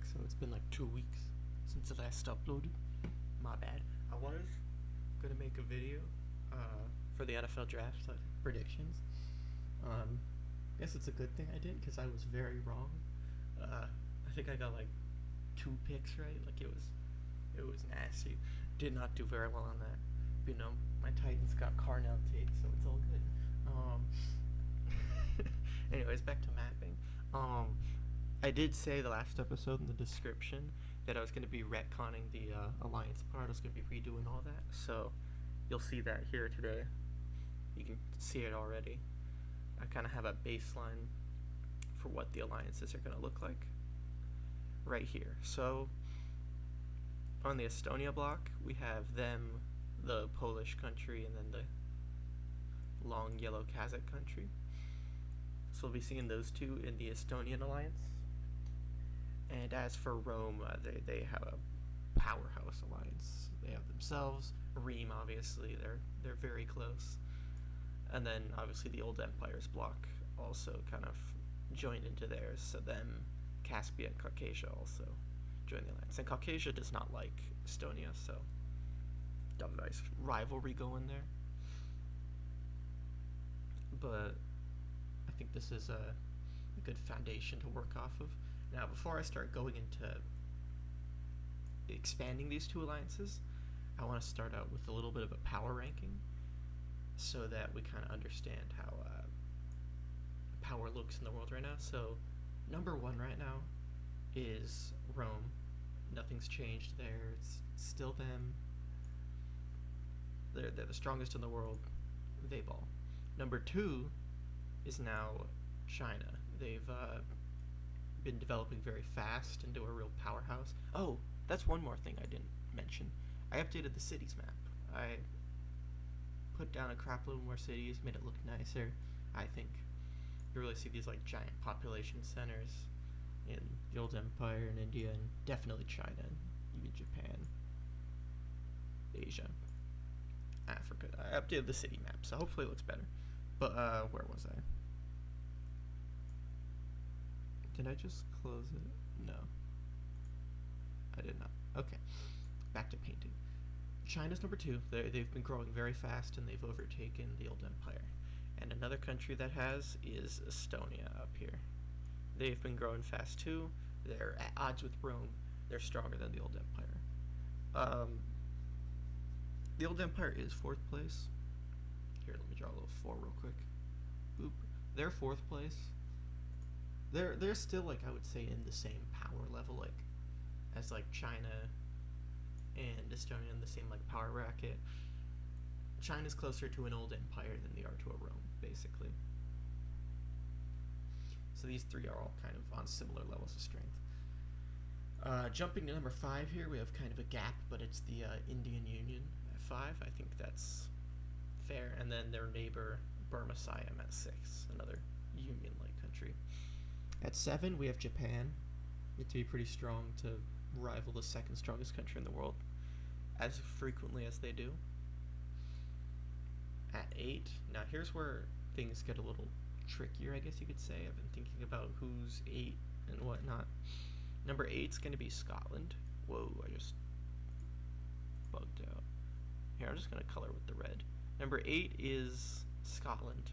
quick, so it's been like 2 weeks since the last uploaded. My bad. I was gonna make a video for the NFL draft predictions. I guess it's a good thing I didn't because I was very wrong. I think I got like 2 picks right. Like it was nasty. Did not do very well on that. But, my Titans got Carnell Tate, so it's all good. Anyways, back to mapping. I did say the last episode in the description that I was going to be retconning the alliance part. I was going to be redoing all that. So you'll see that here today. You can see it already. I kind of have a baseline for what the alliances are going to look like right here. So on the Estonia block, we have them, the Polish country, and then the long yellow Kazakh country. So we'll be seeing those two in the Estonian alliance. And as for Rome, they have a powerhouse alliance. They have themselves, Rheims, obviously, they're very close. And then obviously the old empires block also kind of joined into theirs. So then Caspia and Caucasia also join the alliance. And Caucasia does not like Estonia, so dumb nice rivalry going there. But I think this is a good foundation to work off of. Now, before I start going into expanding these two alliances, I want to start out with a little bit of a power ranking so that we kind of understand how power looks in the world right now. So, number 1 right now is Rome. Nothing's changed there. It's still them. They're the strongest in the world. They ball. Number 2 is now China. They've been developing very fast into a real powerhouse. Oh, that's one more thing I didn't mention. I updated the cities map. I put down a crap load more cities, made it look nicer, I think. You really see these like giant population centers in the old empire in India, and definitely China, and even Japan, Asia, Africa. I updated the city map, so hopefully it looks better. But where was I? Did I just close it? No. I did not. Okay. Back to painting. China's number 2. They've been growing very fast, and they've overtaken the old empire. And another country that has is Estonia up here. They've been growing fast too. They're at odds with Rome. They're stronger than the old empire. The old empire is 4th place. Here, let me draw a little 4 real quick. Boop. They're 4th place. They're still, like, I would say in the same power level, like, as like China and Estonia in the same like power bracket. China's closer to an old empire than they are to a Rome, basically. So these 3 are all kind of on similar levels of strength. Jumping to number 5 here, we have kind of a gap, but it's the Indian Union at 5. I think that's fair. And then their neighbor Burma Siam at 6, another Union-like country. At 7, we have Japan. Get to be pretty strong to rival the 2nd strongest country in the world, as frequently as they do. At 8, now here's where things get a little trickier, I guess you could say. I've been thinking about who's 8 and whatnot. Number 8's going to be Scotland. Whoa, I just bugged out. Here, I'm just going to color with the red. Number 8 is Scotland.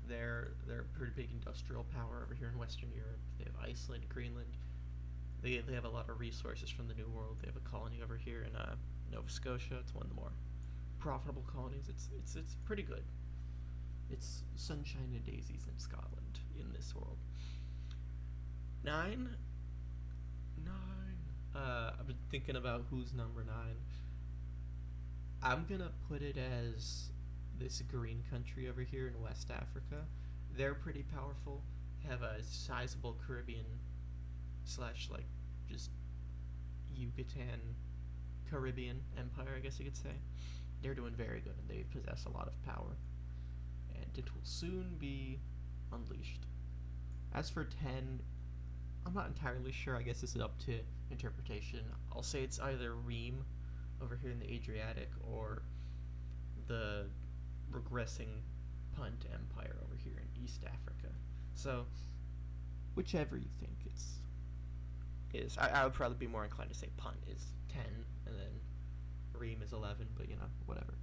They're a pretty big industrial power over here in Western Europe. They have Iceland, Greenland. They have a lot of resources from the New World. They have a colony over here in Nova Scotia. It's one of the more profitable colonies. It's pretty good. It's sunshine and daisies in Scotland in this world. 9. I've been thinking about who's number 9. I'm gonna put it as this green country over here in West Africa. They're pretty powerful. They have a sizable Caribbean / like just Yucatan Caribbean empire, I guess you could say. They're doing very good, and they possess a lot of power, and it will soon be unleashed. As for 10, I'm not entirely sure. I guess this is up to interpretation. I'll say it's either Rheims over here in the Adriatic or the regressing Punt Empire over here in East Africa. So, whichever you think, it's is. I would probably be more inclined to say Punt is 10, and then Ream is 11, but whatever.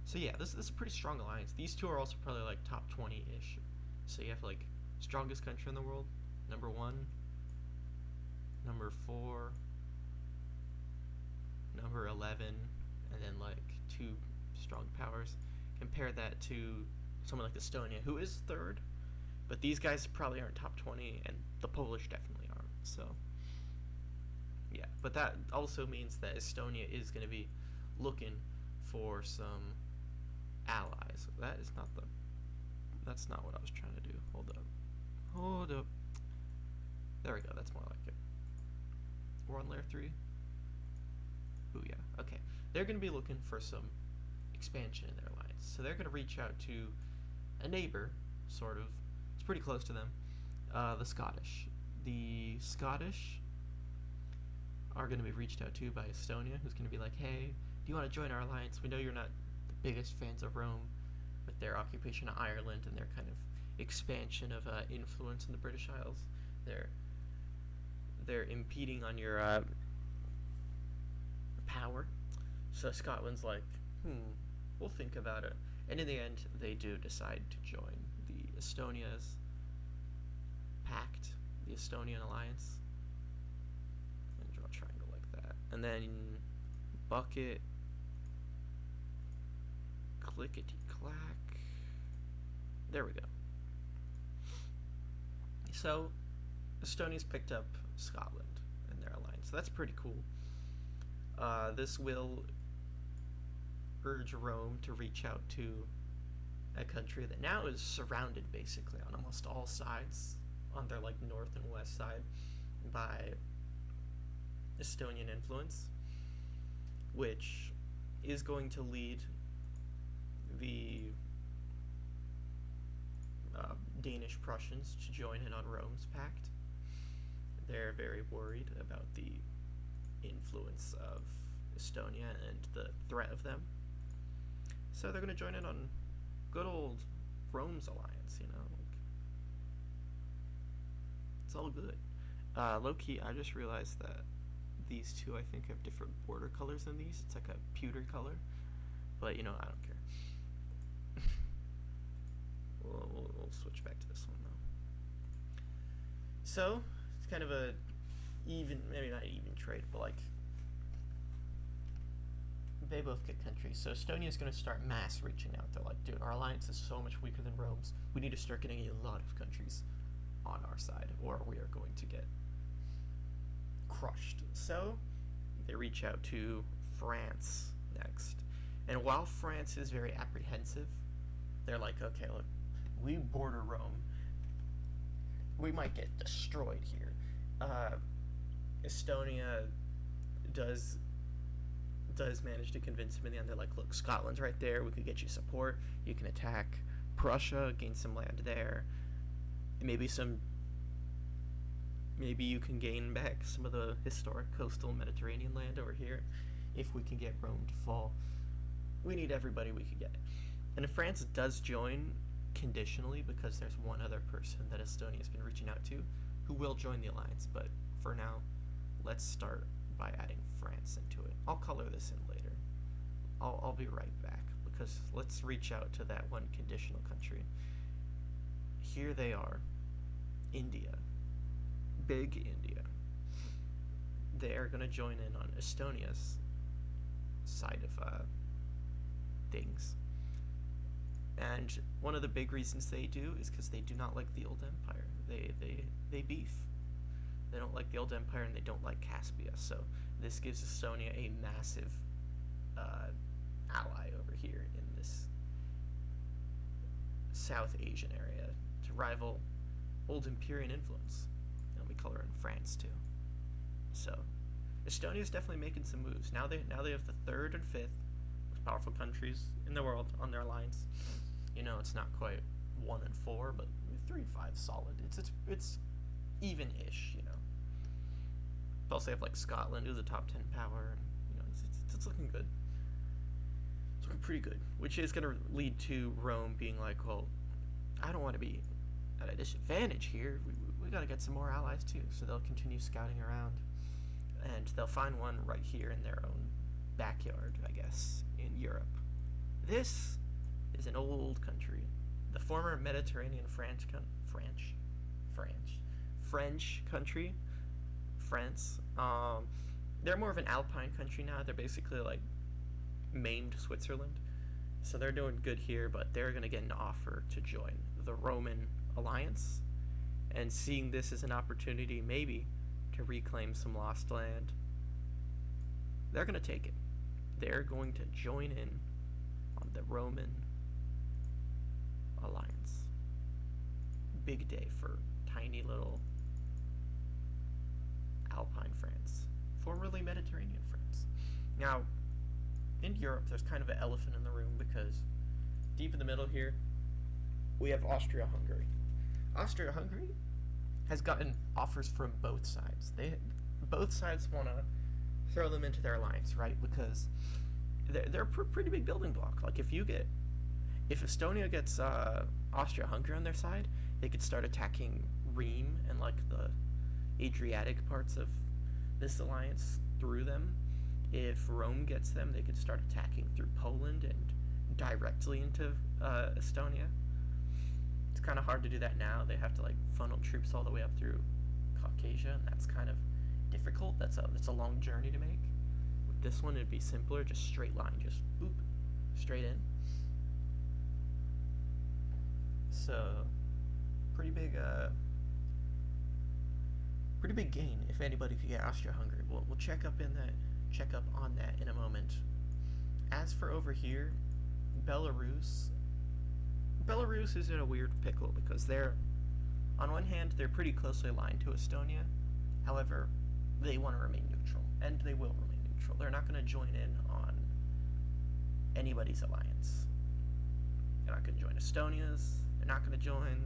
So yeah, this is a pretty strong alliance. These two are also probably like top 20-ish. So you have like strongest country in the world, number 1, number 4, number 11, and then like 2 strong powers. Compare that to someone like Estonia, who is 3rd, but these guys probably aren't top 20, and the Polish definitely aren't. So yeah, but that also means that Estonia is going to be looking for some allies. That's not what I was trying to do. Hold up. There we go, that's more like it. We're on layer 3. Ooh, yeah, okay. They're going to be looking for some expansion in their alliance. So they're going to reach out to a neighbor, sort of. It's pretty close to them. The Scottish. The Scottish are going to be reached out to by Estonia, who's going to be like, hey, do you want to join our alliance? We know you're not the biggest fans of Rome with their occupation of Ireland and their kind of expansion of influence in the British Isles. They're impeding on your power. So Scotland's like, we'll think about it. And in the end, they do decide to join the Estonia's pact, the Estonian alliance. And draw a triangle like that. And then bucket, clickety-clack. There we go. So Estonia's picked up Scotland in their alliance. So that's pretty cool. This will urge Rome to reach out to a country that now is surrounded basically on almost all sides, on their like north and west side, by Estonian influence, which is going to lead the Danish Prussians to join in on Rome's pact. They're very worried about the influence of Estonia and the threat of them. So they're going to join in on good old Rome's alliance, it's all good. Low-key, I just realized that these two, I think, have different border colors than these. It's like a pewter color, but I don't care. We'll switch back to this one though. So it's kind of a maybe not even trade, but like they both get countries. So Estonia's going to start mass reaching out. They're like, dude, our alliance is so much weaker than Rome's. We need to start getting a lot of countries on our side, or we are going to get crushed. So they reach out to France next. And while France is very apprehensive, they're like, okay, look, we border Rome. We might get destroyed here. Estonia does manage to convince him in the end. They're like, look, Scotland's right there. We could get you support. You can attack Prussia, gain some land there. Maybe you can gain back some of the historic coastal Mediterranean land over here if we can get Rome to fall. We need everybody we can get. And if France does join conditionally, because there's one other person that Estonia's been reaching out to who will join the alliance, but for now, let's start by adding France into it. I'll color this in later. I'll be right back, because let's reach out to that one conditional country. Here they are. India. Big India. They are going to join in on Estonia's side of things. And one of the big reasons they do is because they do not like the old empire. They beef. They don't like the old empire, and they don't like Caspia. So this gives Estonia a massive ally over here in this South Asian area to rival old Empyrean influence. And we color in France too. So Estonia's definitely making some moves. Now they have the 3rd and 5th most powerful countries in the world on their alliance. It's not quite 1 and 4, but 3 and 5 solid. It's even-ish, Plus they have like Scotland, who's a top 10 power, and it's looking good. It's looking pretty good, which is going to lead to Rome being like, well, I don't want to be at a disadvantage here. we gotta get some more allies too. So they'll continue scouting around, and they'll find one right here in their own backyard, I guess, in Europe. This is an old country, the former Mediterranean French country, France. They're more of an alpine country now. They're basically like maimed Switzerland. So they're doing good here, but they're going to get an offer to join the Roman alliance. And seeing this as an opportunity, maybe, to reclaim some lost land, they're going to take it. They're going to join in on the Roman alliance. Big day for tiny little Alpine France, formerly Mediterranean France. Now, in Europe, there's kind of an elephant in the room because deep in the middle here, we have Austria-Hungary. Austria-Hungary has gotten offers from both sides. Both sides want to throw them into their alliance, right? Because they're a pretty big building block. Like if Estonia gets Austria-Hungary on their side, they could start attacking Rheims and like the Adriatic parts of this alliance through them. If Rome gets them, they could start attacking through Poland and directly into Estonia. It's kind of hard to do that now. They have to like funnel troops all the way up through Caucasia, and that's kind of difficult. That's a long journey to make. With this one, it'd be simpler, just straight line, just boop, straight in. So, pretty big gain if anybody could get Austria-Hungary. We'll check up on that in a moment. As for over here, Belarus is in a weird pickle because on one hand, they're pretty closely aligned to Estonia. However, they want to remain neutral, and they will remain neutral. They're not going to join in on anybody's alliance. They're not going to join Estonia's. They're not going to join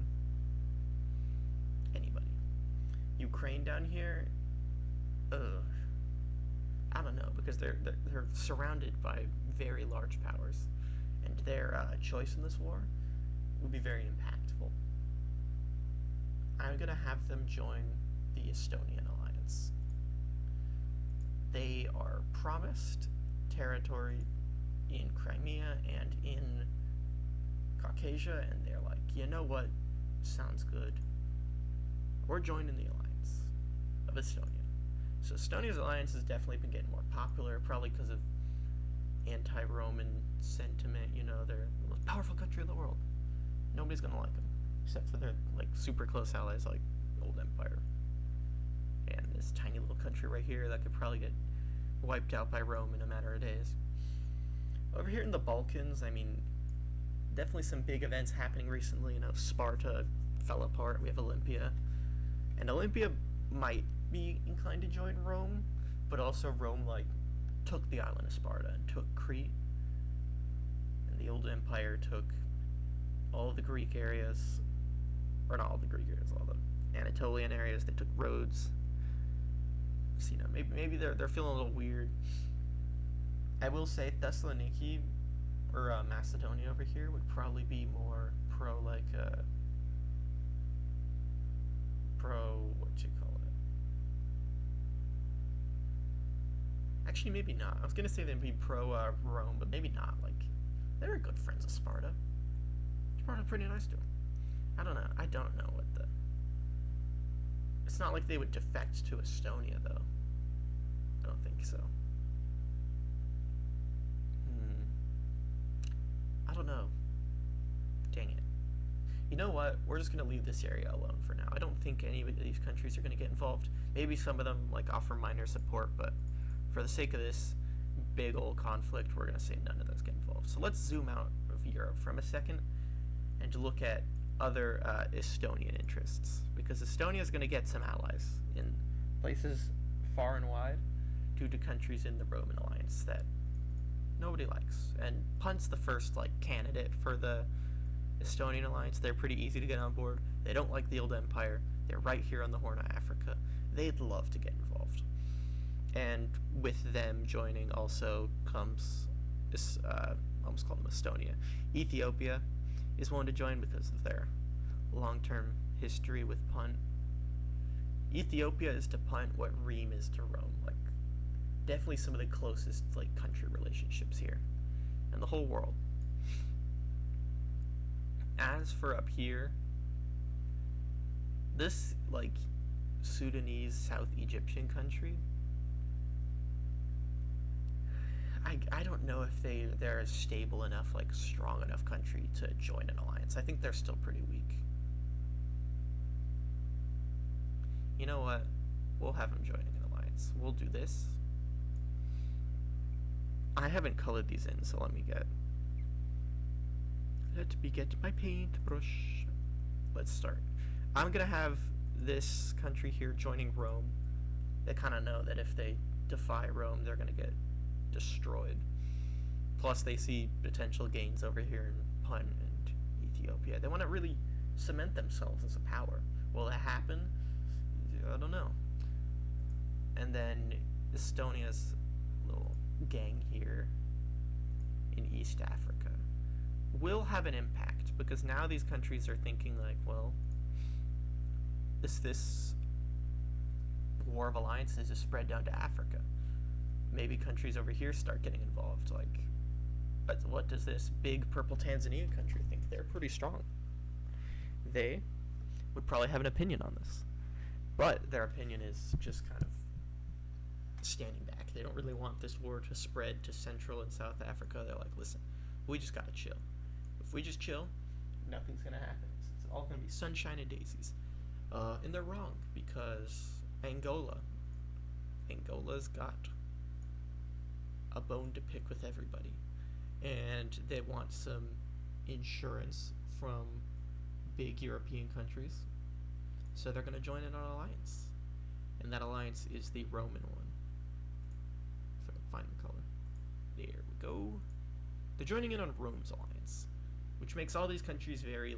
anybody. Ukraine down here, I don't know, because they're surrounded by very large powers, and their choice in this war would be very impactful. I'm gonna have them join the Estonian alliance. They are promised territory in Crimea and in Caucasia, and they're like, you know what, sounds good. We're joining the alliance of Estonia. So Estonia's alliance has definitely been getting more popular, probably because of anti-Roman sentiment. You know, they're the most powerful country in the world. Nobody's gonna like them, except for their like super close allies like Old Empire and this tiny little country right here that could probably get wiped out by Rome in a matter of days. Over here in the Balkans, I mean, definitely some big events happening recently. You know, Sparta fell apart. We have Olympia, and Olympia might be inclined to join Rome, but also Rome like took the island of Sparta and took Crete, and the Old Empire took all the Greek areas, or not all the Greek areas, all the Anatolian areas. They took Rhodes. So, you know, maybe they're feeling a little weird. I will say Thessaloniki or Macedonia over here would probably be more pro what you call it. Actually, maybe not. I was gonna say they'd be pro Rome, but maybe not. Like, they're good friends of Sparta. Sparta's pretty nice to them. I don't know. I don't know what the. It's not like they would defect to Estonia, though. I don't think so. I don't know. Dang it. You know what? We're just going to leave this area alone for now. I don't think any of these countries are going to get involved. Maybe some of them like offer minor support, but for the sake of this big old conflict, we're going to say none of those get involved. So let's zoom out of Europe from a second and look at other Estonian interests, because Estonia is going to get some allies in places far and wide due to countries in the Roman alliance that nobody likes. And Punt's the first like candidate for the Estonian alliance. They're pretty easy to get on board. They don't like the Old Empire. They're right here on the Horn of Africa. They'd love to get involved. And with them joining also comes this, I almost call them Estonia. Ethiopia is one to join because of their long-term history with Punt. Ethiopia is to punt what Ream is to Rome. Like, definitely some of the closest like country relationships here, in the whole world. As for up here, this like Sudanese South Egyptian country, I don't know if they're a stable enough, like strong enough country to join an alliance. I think they're still pretty weak. You know what? We'll have them joining an alliance. We'll do this. I haven't colored these in, so let me get my paintbrush. Let's start. I'm gonna have this country here joining Rome. They kind of know that if they defy Rome, they're gonna get destroyed. Plus, they see potential gains over here in Punt and Ethiopia. They want to really cement themselves as a power. Will that happen? I don't know. And then Estonia's little gang here in East Africa will have an impact, because now these countries are thinking like, well, this war of alliances is spread down to Africa. Maybe countries over here start getting involved. Like, what does this big purple Tanzania country think? They're pretty strong. They would probably have an opinion on this, but their opinion is just kind of standing back. They don't really want this war to spread to Central and South Africa. They're like, listen, we just gotta chill. If we just chill, nothing's gonna happen. It's all gonna be sunshine and daisies. And they're wrong, because Angola's got a bone to pick with everybody, and they want some insurance from big European countries, so they're going to join in an alliance, and that alliance is the Roman one. If I can find the color. There we go. They're joining in on Rome's alliance, which makes all these countries very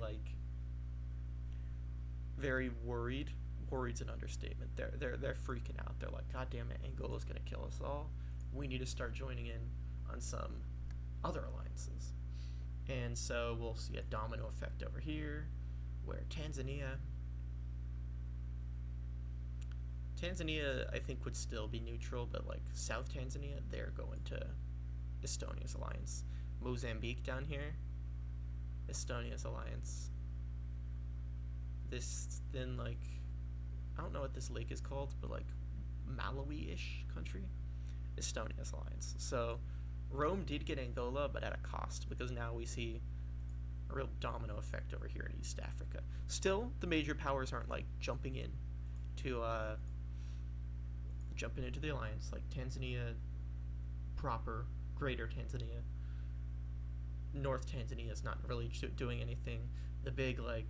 worried. Worried's an understatement. They're freaking out. They're like, God damn it, Angola's gonna kill us all. We need to start joining in on some other alliances. And so we'll see a domino effect over here, where Tanzania, I think, would still be neutral, but like South Tanzania, they're going to Estonia's alliance. Mozambique down here, Estonia's alliance. This then, like, I don't know what this lake is called, but like Malawi-ish country, Estonia's alliance. So Rome did get Angola, but at a cost, because now we see a real domino effect over here in East Africa. Still, the major powers aren't like jumping into the alliance, like Tanzania proper, Greater Tanzania. North Tanzania is not really doing anything. The big like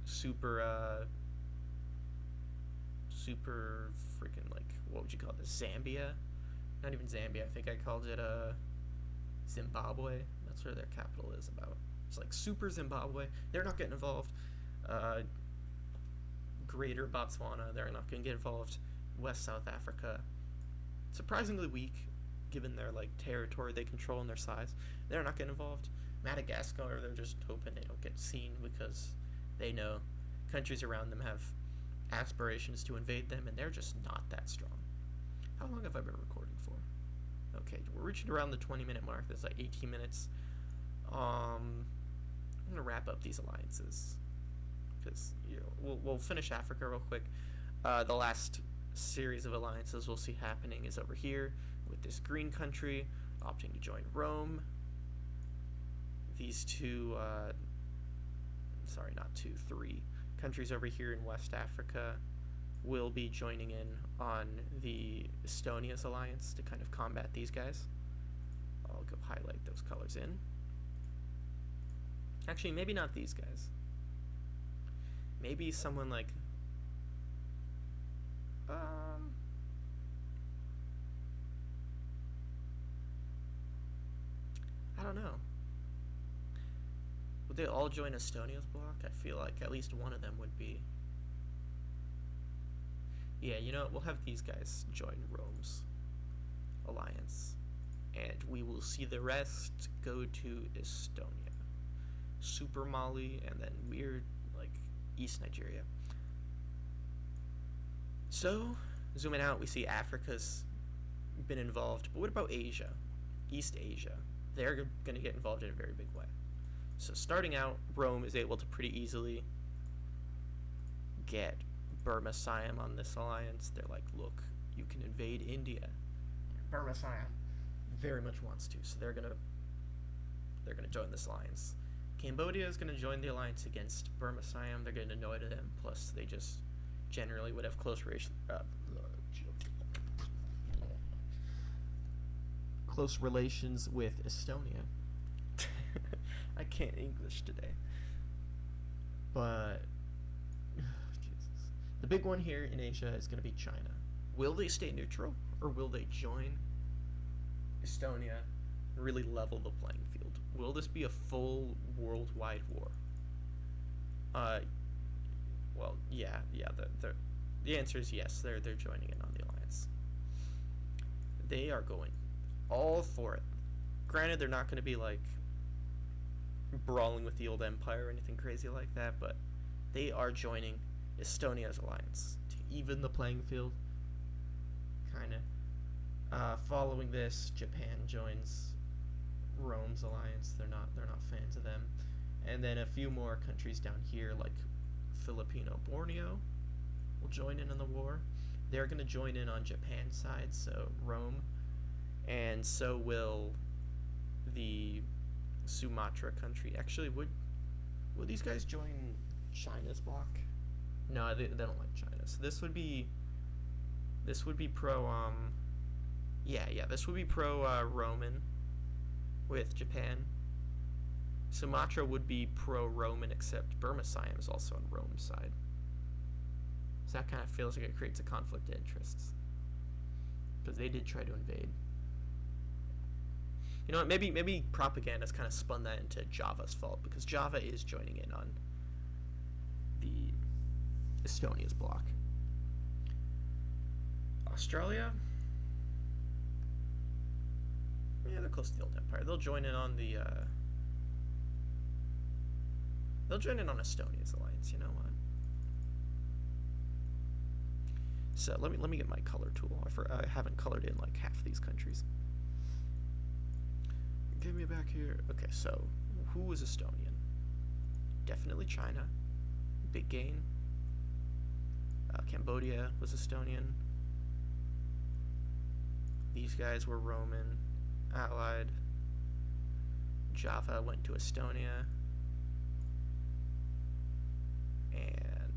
super freaking, like, what would you call this? Zambia? Not even Zambia. I think I called it Zimbabwe. That's where their capital is about. It's like super Zimbabwe. They're not getting involved. Greater Botswana. They're not going to get involved. West South Africa. Surprisingly weak, given their like territory they control and their size. They're not getting involved. Madagascar, they're just hoping they don't get seen, because they know countries around them have aspirations to invade them, and they're just not that strong. How long have I been recording for? Okay, we're reaching around the 20-minute mark. That's like 18 minutes. I'm gonna wrap up these alliances, because we'll finish Africa real quick. The last series of alliances we'll see happening is over here with this green country opting to join Rome. These three countries over here in West Africa will be joining in on the Estonia's alliance to kind of combat these guys. I'll go highlight those colors in. Actually, maybe not these guys. Maybe someone like I don't know. Would they all join Estonia's bloc? I feel like at least one of them would be. Yeah, you know what? We'll have these guys join Rome's alliance, and we will see the rest go to Estonia, Super Mali, and then weird, like, East Nigeria. So, zooming out, we see Africa's been involved, but what about Asia? East Asia. They're going to get involved in a very big way. So, starting out, Rome is able to pretty easily get Burma Siam on this alliance. They're like, look, you can invade India. Burma Siam very much wants to, so they're gonna join this alliance. Cambodia is gonna join the alliance against Burma Siam. They're getting annoyed at them. Plus, they just generally would have close relations with Estonia. I can't English today. But Jesus. The big one here in Asia is going to be China. Will they stay neutral, or will they join Estonia and really level the playing field? Will this be a full worldwide war? Well, yeah. The answer is yes. They're joining in on the alliance. They are going all for it. Granted, they're not going to be like brawling with the old empire or anything crazy like that, but they are joining Estonia's alliance to even the playing field. Kind of. Following this, Japan joins Rome's alliance. They're not fans of them, and then a few more countries down here, like Filipino Borneo, will join in on the war. They're going to join in on Japan's side, so Rome, and so will the Sumatra country. Actually, would these guys join China's bloc? No, they don't like China. So this would be pro this would be pro Roman with Japan. Sumatra would be pro Roman, except Burma Siam is also on Rome's side. So that kind of feels like it creates a conflict of interests, because they did try to invade. You know what, maybe propaganda's kind of spun that into Java's fault, because Java is joining in on the Estonia's bloc. Australia, yeah, they're close to the old empire. They'll join in on the Estonia's alliance. You know what? So let me get my color tool. I haven't colored in like half these countries. Give me back here. Okay, so who was Estonian? Definitely China. Big gain. Cambodia was Estonian. These guys were Roman, allied. Java went to Estonia. And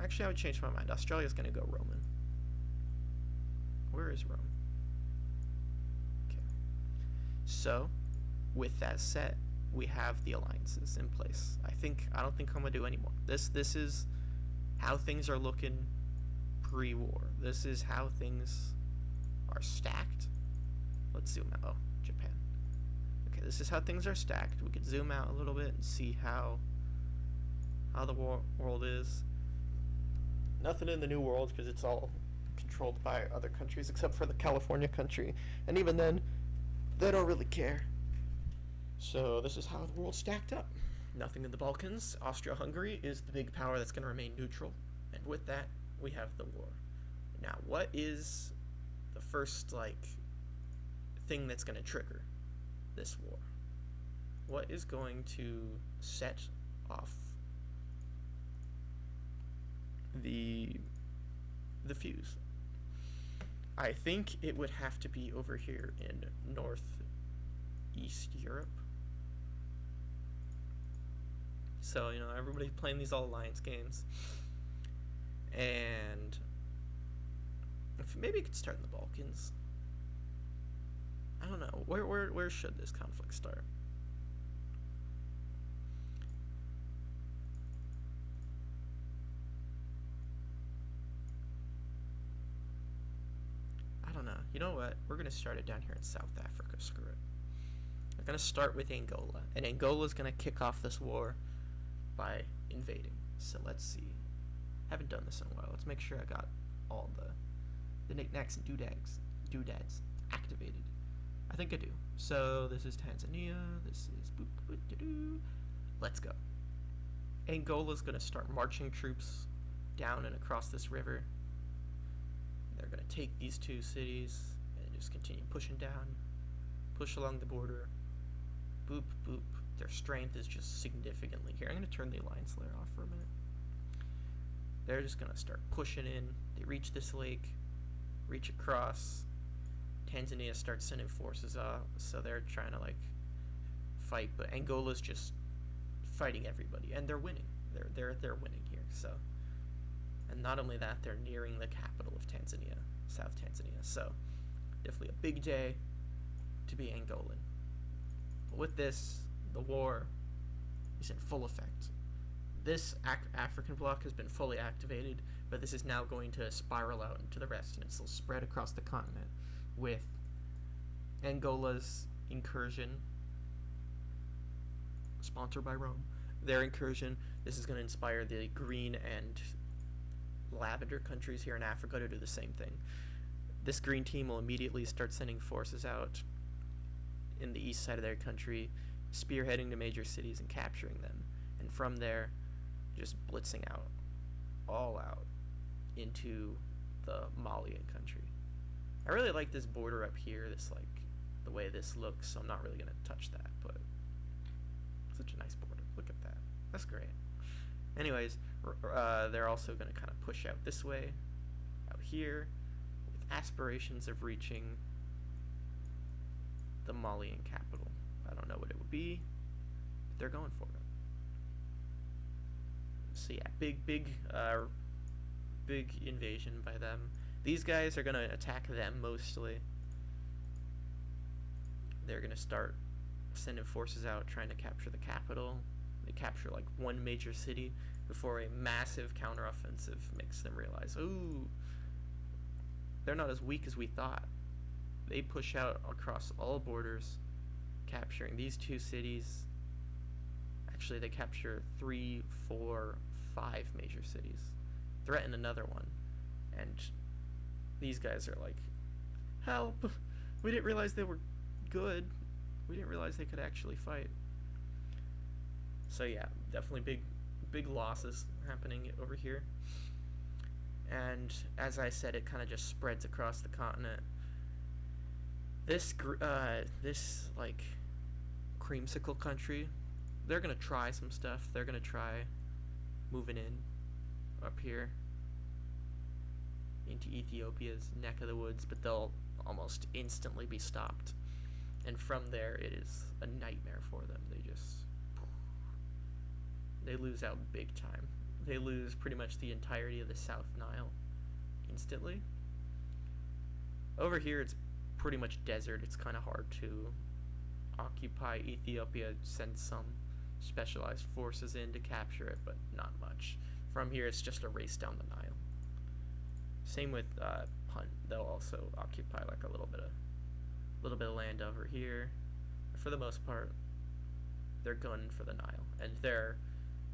actually, I would change my mind. Australia's going to go Roman. Where is Rome? Okay. So, with that set, we have the alliances in place. I don't think I'm going to do any more. This is how things are looking pre-war. This is how things are stacked. Let's zoom out. Oh, Japan. Okay, this is how things are stacked. We could zoom out a little bit and see how the world is. Nothing in the New World, because it's all controlled by other countries except for the California country, and even then they don't really care. So this is how the world's stacked up. Nothing in the Balkans. Austria-Hungary is the big power that's going to remain neutral, and with that we have the war. Now, what is the first thing that's going to trigger this war? What is going to set off the fuse? I think it would have to be over here in Northeast Europe. So, everybody's playing these all alliance games. And maybe it could start in the Balkans. I don't know. Where should this conflict start? I don't know. You know what? We're going to start it down here in South Africa. Screw it. We're going to start with Angola. And Angola's going to kick off this war by invading. So let's see. Haven't done this in a while. Let's make sure I got all the knickknacks and doodads activated. I think I do. So this is Tanzania. This is boop, boop, doo, doo. Let's go. Angola's going to start marching troops down and across this river. They're going to take these two cities and just continue pushing down, push along the border, boop, boop. Their strength is just significantly here. I'm going to turn the Alliance layer off for a minute. They're just going to start pushing in. They reach this lake, reach across. Tanzania starts sending forces up, so they're trying to like fight, but Angola's just fighting everybody, and they're winning. They're winning here. So, and not only that, they're nearing the capital of Tanzania, South Tanzania. So, definitely a big day to be Angolan. But with this, the war is in full effect. This African bloc has been fully activated, but this is now going to spiral out into the rest, and it's still spread across the continent with Angola's incursion, sponsored by Rome. Their incursion, this is going to inspire the green and lavender countries here in Africa to do the same thing. This green team will immediately start sending forces out in the east side of their country, spearheading to major cities and capturing them, and from there just blitzing out, all out, into the Malian country. I really like this border up here, this like, the way this looks, so I'm not really going to touch that, but such a nice border. Look at that. That's great. Anyways, they're also going to kind of push out this way, out here, with aspirations of reaching the Malian capital. I don't know what it would be, but they're going for it. So yeah, big invasion by them. These guys are going to attack them mostly. They're going to start sending forces out trying to capture the capital. They capture like one major city before a massive counteroffensive makes them realize, ooh, they're not as weak as we thought. They push out across all borders, capturing these two cities. Actually, they capture 3, 4, 5 major cities, threaten another one, and these guys are like, help, we didn't realize they were good, we didn't realize they could actually fight. So yeah, definitely big losses happening over here, and as I said, it kind of just spreads across the continent. This like creamsicle country, they're gonna try some stuff. They're gonna try moving in up here into Ethiopia's neck of the woods, but they'll almost instantly be stopped. And from there, it is a nightmare for them. They lose out big time. They lose pretty much the entirety of the South Nile instantly. Over here, it's pretty much desert. It's kind of hard to occupy Ethiopia, send some specialized forces in to capture it, but not much. From here, it's just a race down the Nile. Same with Punt. They'll also occupy like a little bit of land over here. But for the most part, they're gunning for the Nile, and their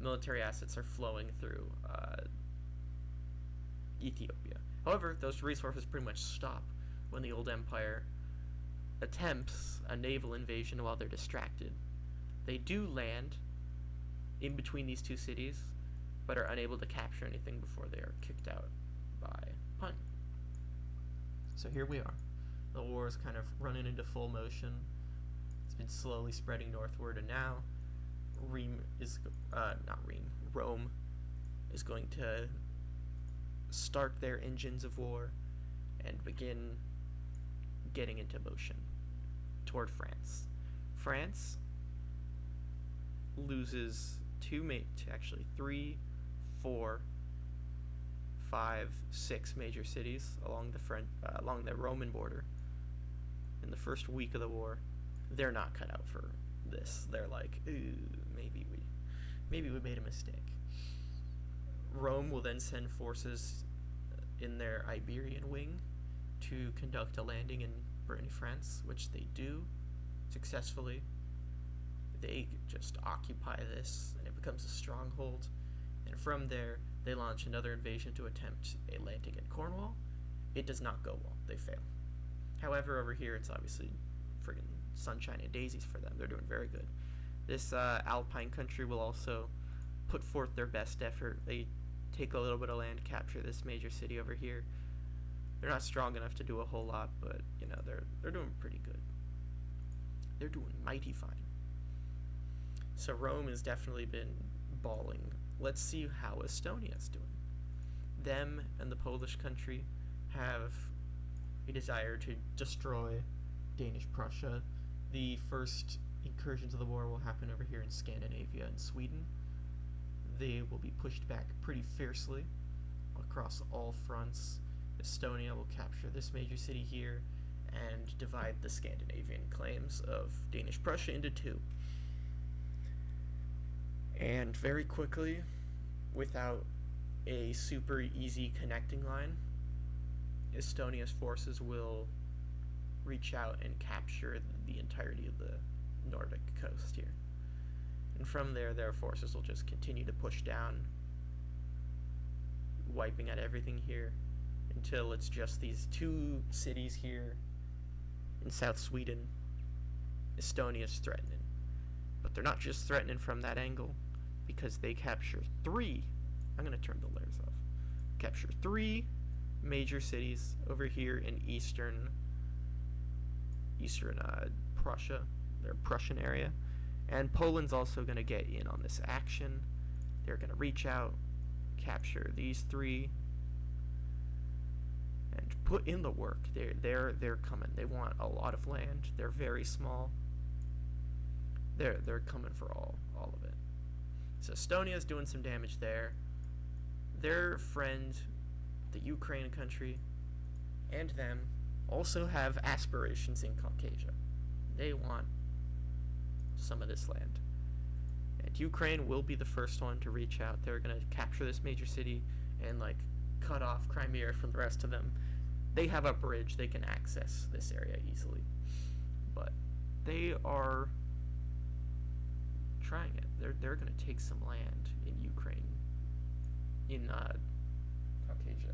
military assets are flowing through Ethiopia. However, those resources pretty much stop when the old empire attempts a naval invasion while they're distracted. They do land in between these two cities, but are unable to capture anything before they are kicked out by Punt. So here we are. The war is kind of running into full motion. It's been slowly spreading northward, and now Rome is going to start their engines of war and begin getting into motion toward France. France loses 3, 4, 5, 6 major cities along the Roman border in the first week of the war. They're not cut out for this. They're like, ooh, maybe we made a mistake. Rome will then send forces in their Iberian wing to conduct a landing in Brittany, France, which they do successfully. They just occupy this, and it becomes a stronghold. And from there, they launch another invasion to attempt a landing in Cornwall. It does not go well. They fail. However, over here, it's obviously friggin' sunshine and daisies for them. They're doing very good. This Alpine country will also put forth their best effort. They take a little bit of land, capture this major city over here. They're not strong enough to do a whole lot, but you know, they're doing pretty good. They're doing mighty fine. So Rome has definitely been balling. Let's see how Estonia's doing. Them and the Polish country have a desire to destroy Danish Prussia. The first incursions of the war will happen over here in Scandinavia and Sweden. They will be pushed back pretty fiercely across all fronts. Estonia will capture this major city here and divide the Scandinavian claims of Danish Prussia into two. And very quickly, without a super easy connecting line, Estonia's forces will reach out and capture the entirety of the Nordic coast here. And from there, their forces will just continue to push down, wiping out everything here, until it's just these two cities here in South Sweden. Estonia's threatening. But they're not just threatening from that angle, because they capture three. I'm going to turn the layers off. Capture three major cities over here in eastern Prussia, their Prussian area. And Poland's also going to get in on this action. They're going to reach out, capture these three, and put in the work. They're coming. They want a lot of land. They're very small. They're coming for all of it. So Estonia's doing some damage there. Their friend, the Ukraine country, and them also have aspirations in Caucasia. They want some of this land. And Ukraine will be the first one to reach out. They're going to capture this major city and like cut off Crimea from the rest of them. They have a bridge. They can access this area easily. But they are trying it. They're going to take some land in Ukraine, in Caucasia.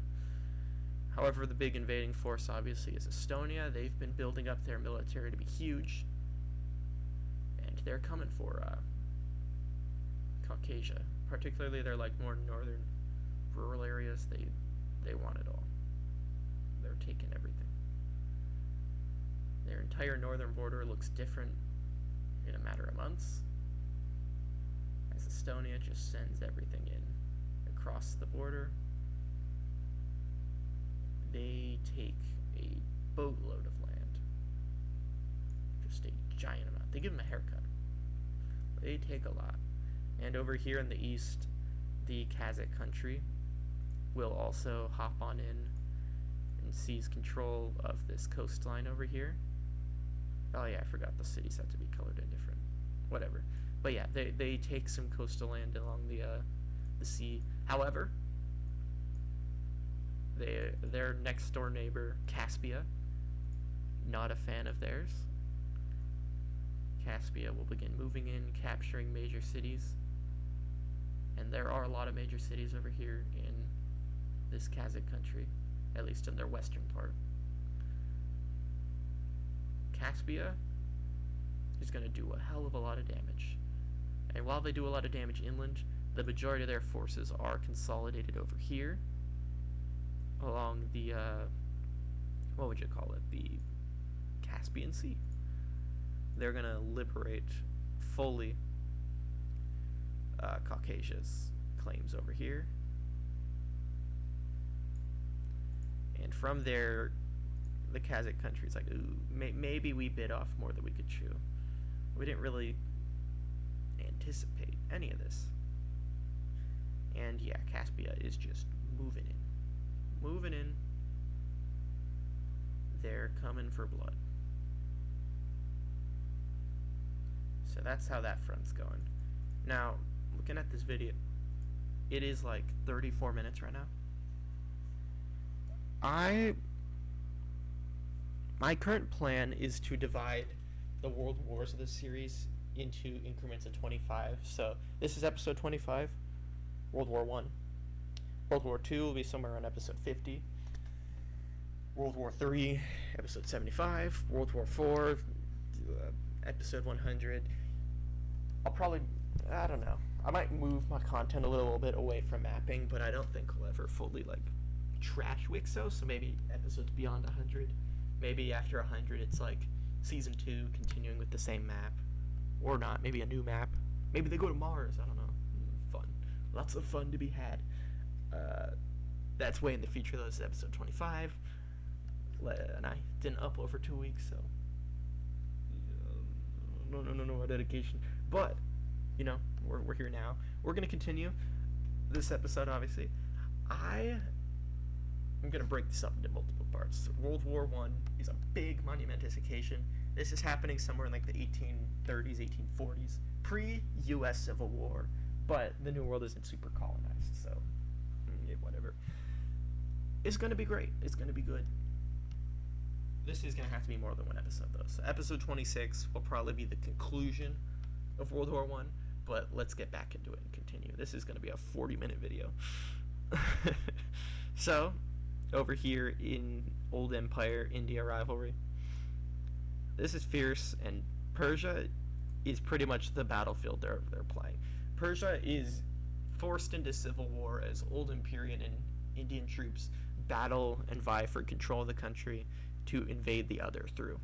However, the big invading force obviously is Estonia. They've been building up their military to be huge, and they're coming for Caucasia. Particularly their like more northern rural areas. They want it all. They're taking everything. Their entire northern border looks different in a matter of months, as Estonia just sends everything in across the border. They take a boatload of land. Just a giant amount. They give them a haircut. They take a lot. And over here in the east, the Kazakh country will also hop on in and seize control of this coastline over here. Oh yeah, I forgot the cities have to be colored in different. Whatever. But yeah, they take some coastal land along the sea. However, their next door neighbor, Caspia, not a fan of theirs. Caspia will begin moving in, capturing major cities. And there are a lot of major cities over here in this Kazakh country, at least in their western part. Caspia is going to do a hell of a lot of damage. And while they do a lot of damage inland, the majority of their forces are consolidated over here, along the, what would you call it, the Caspian Sea. They're going to liberate fully Caucasia's claims over here. And from there, the Kazakh country's like, ooh, maybe we bit off more than we could chew. We didn't really anticipate any of this. And yeah, Caspia is just moving in. Moving in. They're coming for blood. So that's how that front's going. Now, looking at this video, it is like 34 minutes right now. My current plan is to divide the world wars of this series into increments of 25. So this is episode 25, World War I. World War II will be somewhere around episode 50. World War III, episode 75. World War IV, episode 100. I'll probably, I don't know. I might move my content a little bit away from mapping, but I don't think we'll ever fully like trash Wixo. So maybe episodes beyond 100. Maybe after 100, it's like season 2 continuing with the same map, or not. Maybe a new map. Maybe they go to Mars. I don't know. Fun. Lots of fun to be had. That's way in the future, though. This is episode 25. And I didn't upload for 2 weeks, so no dedication. But you know, we're here now. We're gonna continue this episode. Obviously, I'm gonna break this up into multiple parts. World War I is a big monumentous occasion. This is happening somewhere in like the 1830s, 1840s, pre-U.S. Civil War. But the New World isn't super colonized, so yeah, whatever. It's gonna be great. It's gonna be good. This is gonna have to be more than one episode, though. So episode 26 will probably be the conclusion of World War I. But let's get back into it and continue. This is gonna be a 40-minute video. So, over here in Old Empire India rivalry, this is fierce, and Persia is pretty much the battlefield they're playing. Persia is forced into civil war as Old Empyrean and Indian troops battle and vie for control of the country to invade the other through.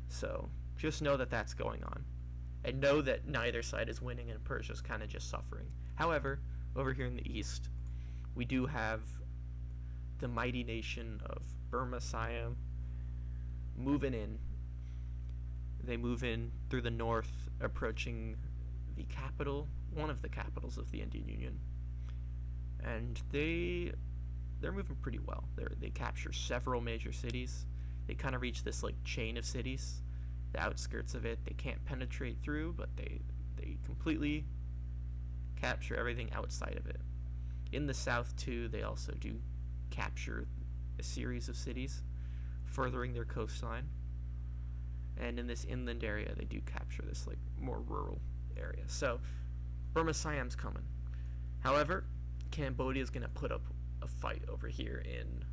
So just know that that's going on, and know that neither side is winning and Persia's kind of just suffering. However, over here in the east, we do have the mighty nation of Burma Siam moving in. They move in through the north, approaching the capital, one of the capitals of the Indian Union, and they're moving pretty well. They capture several major cities. They kind of reach this like chain of cities, the outskirts of it. They can't penetrate through, but they completely capture everything outside of it. In the south too, they also do capture a series of cities, furthering their coastline. And in this inland area, they do capture this like more rural area. So Burma Siam's coming. However, Cambodia is going to put up a fight over here in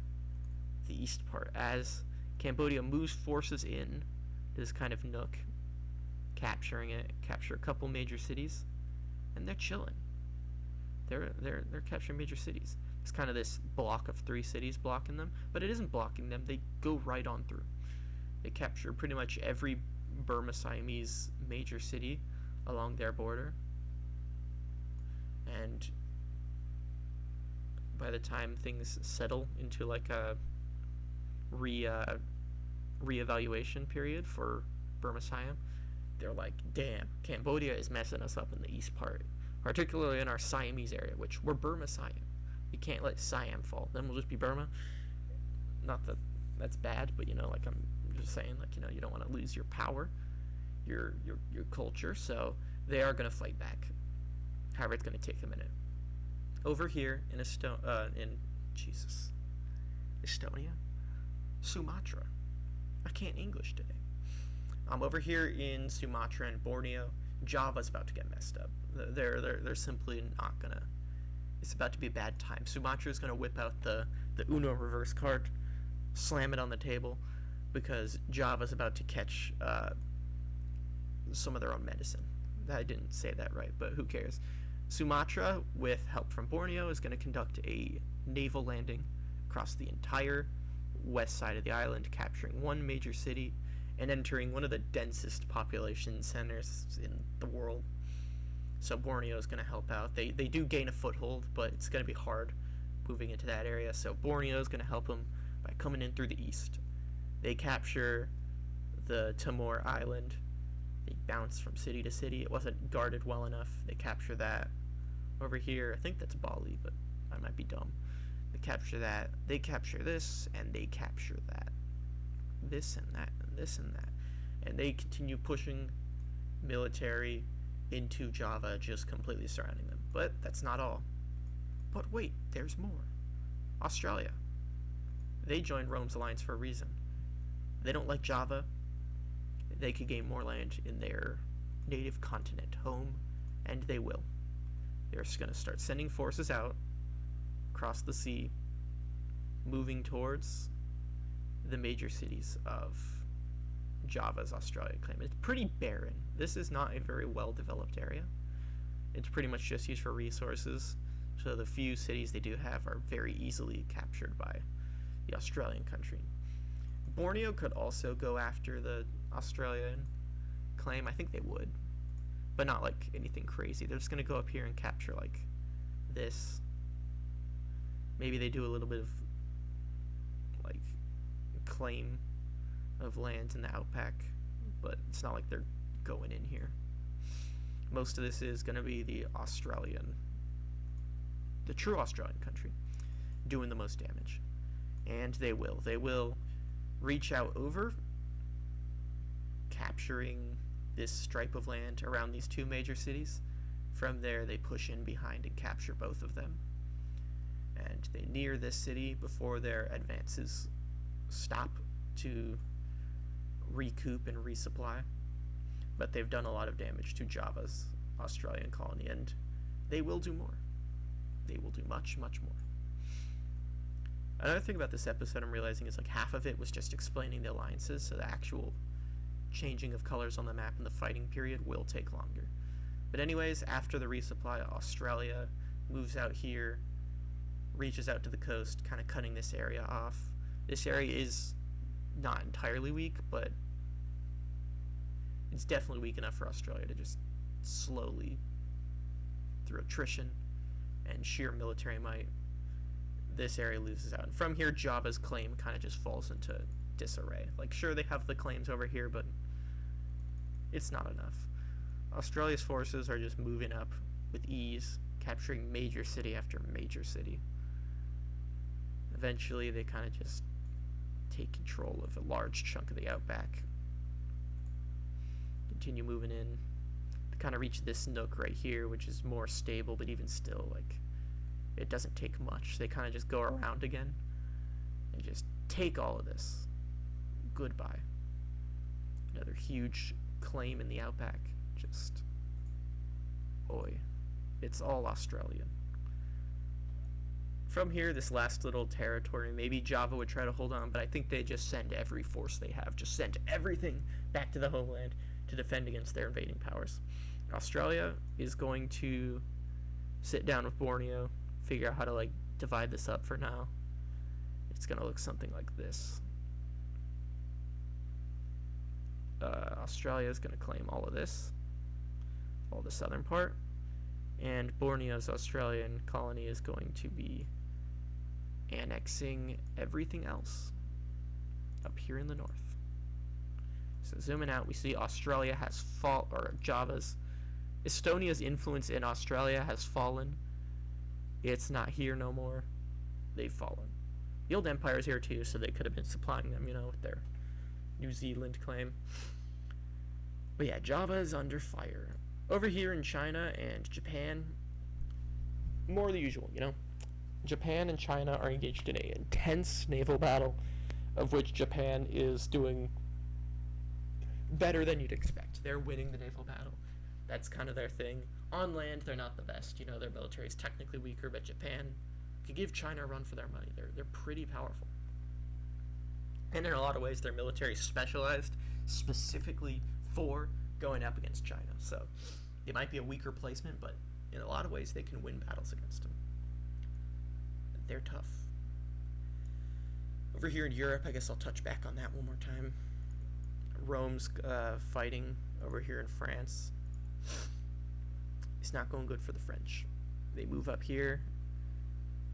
the east part as Cambodia moves forces in this kind of nook, capturing it, capture a couple major cities, and they're chilling. They're capturing major cities. It's kind of this block of 3 cities blocking them, but it isn't blocking them. They go right on through. They capture pretty much every Burma Siamese major city along their border, and by the time things settle into like a reevaluation period for Burma Siam, they're like, damn, Cambodia is messing us up in the east part, particularly in our Siamese area, which we're Burma Siam. You can't let Siam fall. Then we'll just be Burma. Not that that's bad, but you know, like I'm just saying, like, you know, you don't want to lose your power, your culture. So they are gonna fight back. However, it's gonna take a minute. Over here in Estonia, Sumatra. I can't English today. Over here in Sumatra and Borneo, Java's about to get messed up. They're simply not gonna. It's about to be a bad time. Sumatra's gonna whip out the Uno reverse card, slam it on the table, because Java's about to catch some of their own medicine. I didn't say that right, but who cares? Sumatra, with help from Borneo, is going to conduct a naval landing across the entire west side of the island, capturing one major city and entering one of the densest population centers in the world. So Borneo is going to help out. They do gain a foothold, but it's going to be hard moving into that area. So Borneo is going to help them by coming in through the east. They capture the Timor Island. They bounce from city to city. It wasn't guarded well enough. They capture that. Over here, I think that's Bali, but I might be dumb. They capture that. They capture this, and they capture that. This and that, and this and that. And they continue pushing military into Java, just completely surrounding them. But that's not all. But wait, there's more. Australia. They joined Rome's alliance for a reason. They don't like Java. They could gain more land in their native continent home, and they will. They're just going to start sending forces out across the sea, moving towards the major cities of Java's Australia claim. It's pretty barren. This is not a very well-developed area. It's pretty much just used for resources. So the few cities they do have are very easily captured by the Australian country. Borneo could also go after the Australian claim. I think they would, but not like anything crazy. They're just gonna go up here and capture like this. Maybe they do a little bit of like claim of lands in the outback, but it's not like they're going in here. Most of this is gonna be the true Australian country doing the most damage. And they will reach out over, capturing this stripe of land around these two major cities. From there they push in behind and capture both of them, and they near this city before their advances stop to recoup and resupply. But they've done a lot of damage to Java's Australian colony, and they will do more. They will do much, much more. Another thing about this episode I'm realizing is like half of it was just explaining the alliances, so the actual changing of colors on the map in the fighting period will take longer. But anyways, after the resupply, Australia moves out here, reaches out to the coast, kind of cutting this area off. This area is not entirely weak, but it's definitely weak enough for Australia to just slowly, through attrition and sheer military might, this area loses out. And from here, Java's claim kind of just falls into disarray. Like, sure, they have the claims over here, but it's not enough. Australia's forces are just moving up with ease, capturing major city after major city. Eventually, they kind of just take control of a large chunk of the outback. Continue moving in. They kind of reach this nook right here, which is more stable, but even still, like, it doesn't take much. They kind of just go around again and just take all of this. Goodbye. Another huge claim in the outback. Just, oi. It's all Australian. From here, this last little territory, maybe Java would try to hold on, but I think they just send every force they have, just send everything back to the homeland to defend against their invading powers. Australia is going to sit down with Borneo, figure out how to like divide this up for now. It's gonna look something like this. Australia is gonna claim all of this, all the southern part, and Borneo's Australian colony is going to be annexing everything else up here in the north. So zooming out, we see Australia has Estonia's influence in Australia has fallen. It's not here no more. They've fallen. The old empire's here too, so they could have been supplying them, you know, with their New Zealand claim. But yeah, Java is under fire. Over here in China and Japan, more the usual, you know. Japan and China are engaged in an intense naval battle, of which Japan is doing better than you'd expect. They're winning the naval battle. That's kind of their thing. On land, they're not the best. You know, their military is technically weaker, but Japan could give China a run for their money. They're pretty powerful. And in a lot of ways, their military is specialized specifically for going up against China. So it might be a weaker placement, but in a lot of ways, they can win battles against them. They're tough. Over here in Europe, I guess I'll touch back on that one more time. Rome's fighting over here in France. It's not going good for the French. They move up here,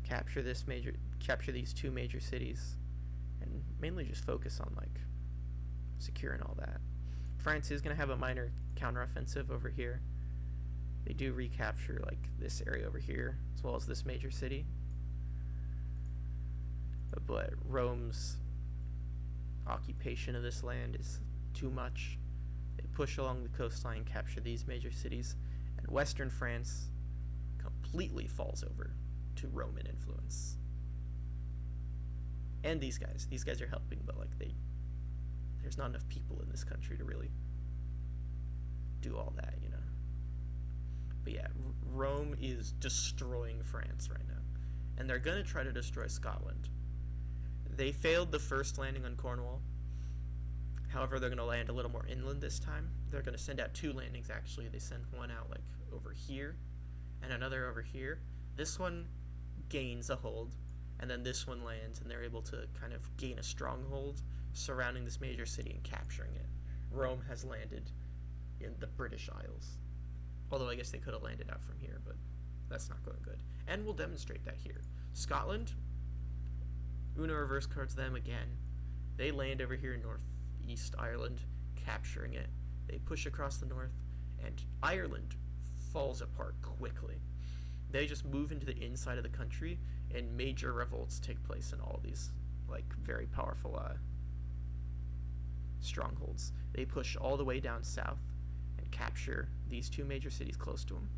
capture these two major cities, and mainly just focus on like securing all that. France is going to have a minor counteroffensive over here. They do recapture like this area over here, as well as this major city. But Rome's occupation of this land is too much. They push along the coastline, capture these major cities, and Western France completely falls over to Roman influence. And these guys are helping, but like there's not enough people in this country to really do all that, you know. But yeah, Rome is destroying France right now, and they're gonna try to destroy Scotland. They failed the first landing on Cornwall. However, they're gonna land a little more inland this time. They're gonna send out two landings actually. They send one out like over here and another over here. This one gains a hold, and then this one lands, and they're able to kind of gain a stronghold surrounding this major city and capturing it. Rome has landed in the British Isles. Although I guess they could have landed out from here, but that's not going good. And we'll demonstrate that here. Scotland, Una reverse cards them again. They land over here in Northeast Ireland, capturing it. They push across the north, and Ireland falls apart quickly. They just move into the inside of the country, and major revolts take place in all these very powerful strongholds. They push all the way down south and capture these two major cities close to them.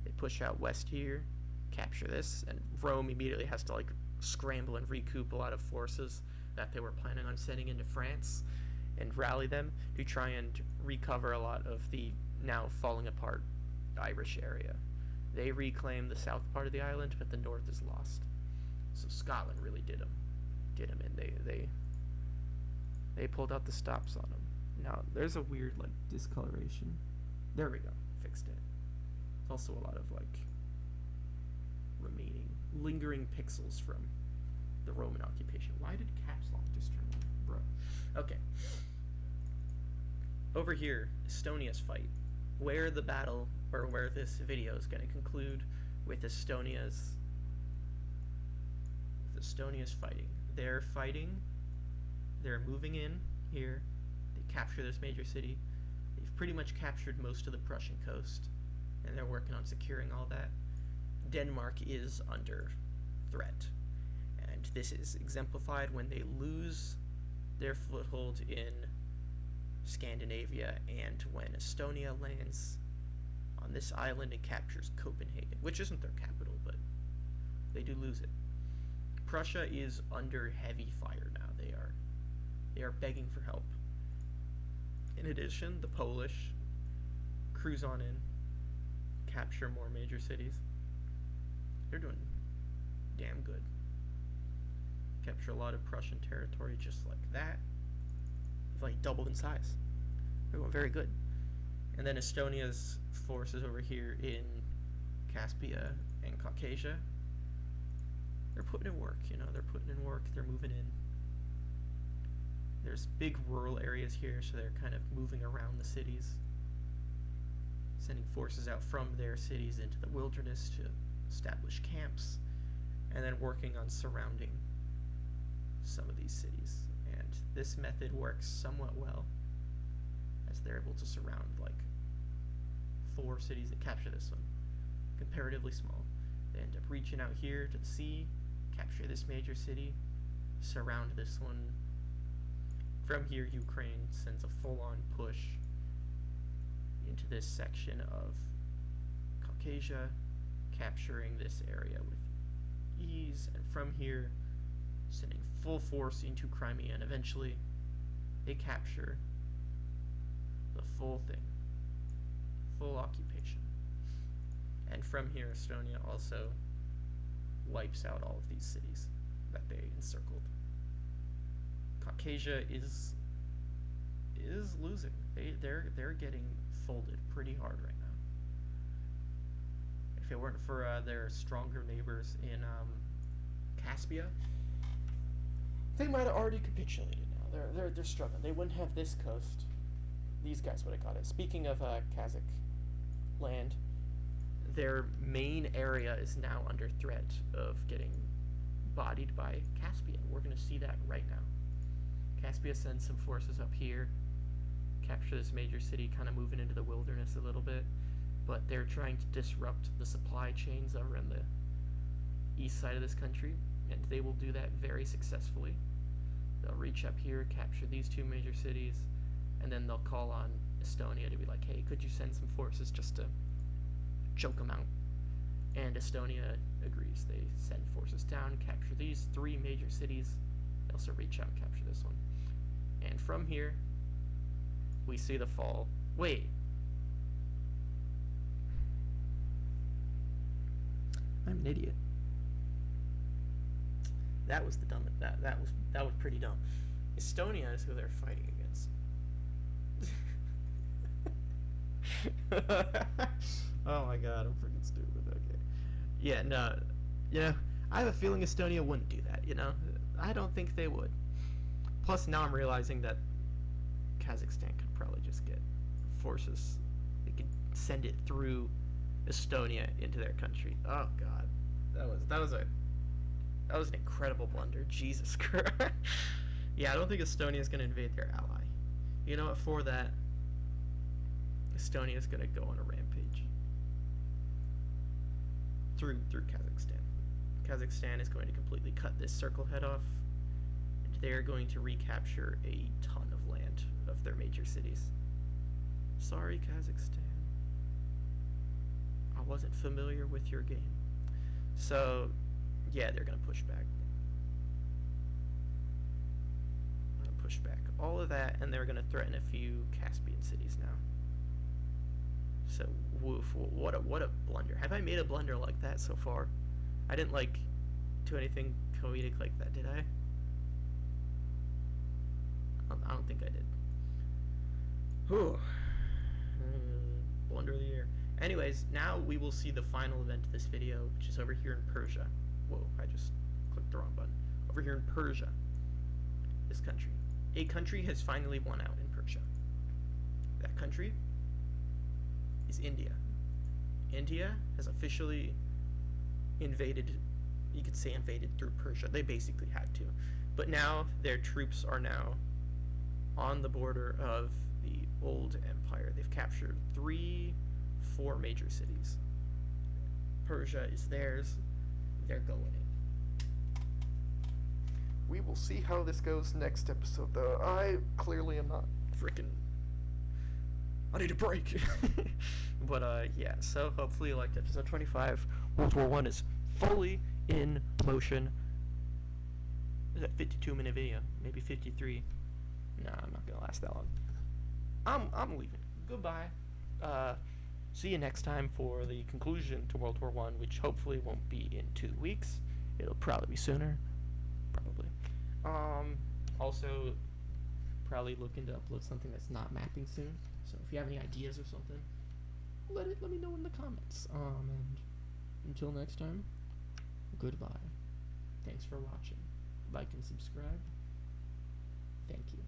They push out west here, capture this, and Rome immediately has to scramble and recoup a lot of forces that they were planning on sending into France and rally them to try and recover a lot of the now falling apart Irish area. They reclaim the south part of the island, but the north is lost. So Scotland really did them in. They pulled out the stops on them. Now there's a weird discoloration. There we go, fixed it. There's also a lot of remaining lingering pixels from the Roman occupation. Why did caps lock just turn on, bro? Okay. Over here, Estonia's fight. Where the battle, or where this video is going to conclude with Estonia's fighting. They're fighting. They're moving in here. They capture this major city. They've pretty much captured most of the Prussian coast, and they're working on securing all that. Denmark is under threat, and this is exemplified when they lose their foothold in Scandinavia and when Estonia lands on this island and captures Copenhagen, which isn't their capital, but they do lose it. Prussia is under heavy fire now. They are begging for help. In addition, the Polish cruise on in, capture more major cities. They're doing damn good. Capture a lot of Prussian territory just like that. They've doubled in size. They're going very good. And then Estonia's forces over here in Caspia and Caucasia, they're putting in work, they're putting in work, they're moving in. There's big rural areas here, so they're kind of moving around the cities, sending forces out from their cities into the wilderness to establish camps, and then working on surrounding some of these cities. And this method works somewhat well, as they're able to surround 4 cities that capture this one, comparatively small. They end up reaching out here to the sea, capture this major city, surround this one. From here, Ukraine sends a full-on push into this section of Caucasia, capturing this area with ease, and from here, sending full force into Crimea, and eventually, they capture the full thing, full occupation. And from here, Estonia also wipes out all of these cities that they encircled. Caucasia is losing. They're getting folded pretty hard right now. If it weren't for their stronger neighbors in Caspia, they might have already capitulated now. They're struggling. They wouldn't have this coast. These guys would have got it. Speaking of Kazakh land, their main area is now under threat of getting bodied by Caspian. We're going to see that right now. Caspia sends some forces up here, capture this major city, kind of moving into the wilderness a little bit, but they're trying to disrupt the supply chains over on the east side of this country, and they will do that very successfully. They'll reach up here, capture these 2 major cities, and then they'll call on Estonia to be like, hey, could you send some forces just to choke them out? And Estonia agrees. They send forces down, capture these 3 major cities. They also reach out and capture this one. And from here, we see the fall. Wait. I'm an idiot. That was the dumb. That was pretty dumb. Estonia is who they're fighting against. Oh my god, I'm freaking stupid. Okay. Yeah, no. You know, I have a feeling Estonia wouldn't do that, you know? I don't think they would. Plus, now I'm realizing that Kazakhstan could probably just get forces. They could send it through Estonia into their country. Oh god. That was an incredible blunder. Jesus Christ. Yeah, I don't think Estonia is going to invade their ally. You know what? For that, Estonia is going to go on a rampage through Kazakhstan. Kazakhstan is going to completely cut this circle head off, and they're going to recapture a ton of land of their major cities. Sorry, Kazakhstan. I wasn't familiar with your game. So, yeah, they're going to push back. Push back all of that, and they're going to threaten a few Caspian cities now. So, woof, what a blunder. Have I made a blunder like that so far? I didn't, like, do anything comedic like that, did I? I don't think I did. Whew. Blunder of the year. Anyways, now we will see the final event of this video, which is over here in Persia. Whoa, I just clicked the wrong button. Over here in Persia. This country. A country has finally won out in Persia. That country is India. India has officially invaded, you could say invaded through Persia. They basically had to. But now their troops are now on the border of the old empire. They've captured 4 major cities. Persia is theirs. They're going in. We will see how this goes next episode, though. I clearly am not freaking... I need a break. But, yeah, so hopefully you liked episode 25. World War I is fully in motion. Is that 52-minute video? Maybe 53. Nah, I'm not gonna last that long. I'm leaving. Goodbye. See you next time for the conclusion to World War I, which hopefully won't be in 2 weeks. It'll probably be sooner. Probably. Also, probably looking to upload something that's not mapping soon. So if you have any ideas or something, let me know in the comments. And until next time, goodbye. Thanks for watching. Like and subscribe. Thank you.